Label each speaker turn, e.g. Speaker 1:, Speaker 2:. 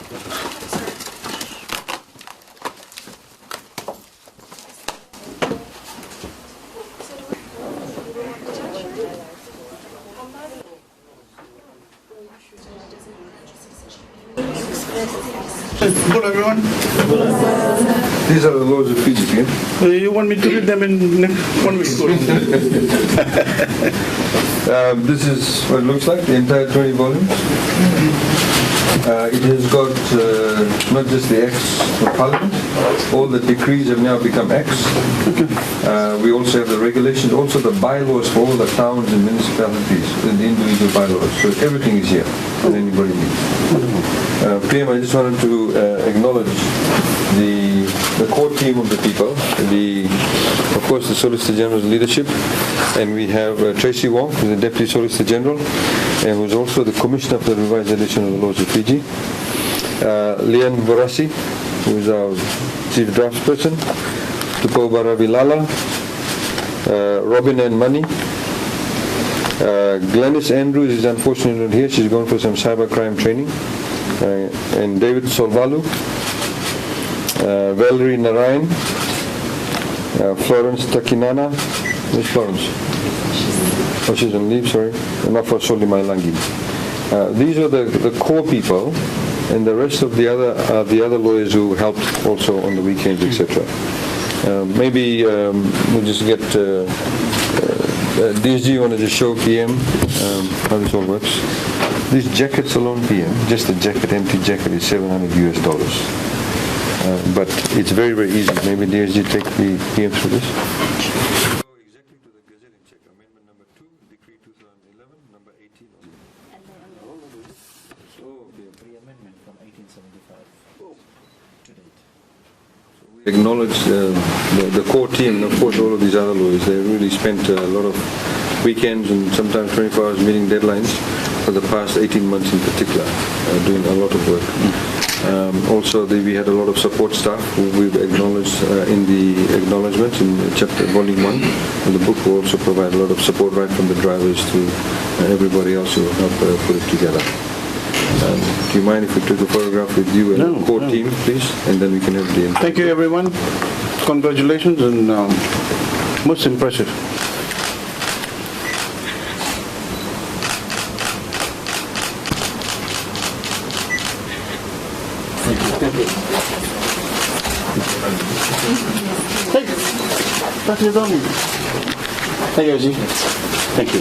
Speaker 1: Good, everyone.
Speaker 2: These are the laws of Fiji.
Speaker 1: You want me to read them in 1 week?
Speaker 2: This is what it looks like, the entire 20 volumes. It has got not just the Acts of Parliament, all the decrees have now become Acts. We also have the regulations, also the bylaws for all the towns and municipalities, and the individual bylaws. So everything is here that anybody needs. PM, I just wanted to acknowledge the core team of the people, of course the Solicitor General's leadership, and we have Tracy Wong, who's the Deputy Solicitor General, and who's also the Commissioner for the Revised Edition of the Laws of Fiji. Lian Borassi, who is our Chief Draftsperson, Tupo Baravilala, Robin and Mani, Glennis Andrews is unfortunately not here, she's gone for some cybercrime training, and David Solvalu, Valerie Narayan, Florence Takinana. Where's Florence? Oh, she's on leave, sorry. Not for Soli Mailangi. These are the core people, and the rest of the other lawyers who helped also on the weekends, etc. Maybe we'll just get DSG, you want to just show PM how this all works? These jackets alone, PM, just the jacket, empty jacket, is $700 US. But it's very, very easy. Maybe DSG take the PM through this. Go exactly to the Gazette and check Amendment number 2, Decree 2011, number 18.
Speaker 3: Pre-amendment from 1875 to date.
Speaker 2: We acknowledge the core team, and of course all of these other lawyers. They really spent a lot of weekends and sometimes 24 hours meeting deadlines for the past 18 months in particular, doing a lot of work. Also, we had a lot of support staff who we've acknowledged in the acknowledgements in chapter volume 1. And the book will also provide a lot of support right from the drivers to everybody else who helped put it together. Do you mind if we took a photograph with you and the core team, please? And then we can have the...
Speaker 1: Thank you, everyone. Congratulations, and most impressive. Thank you. Thank you, Thank you.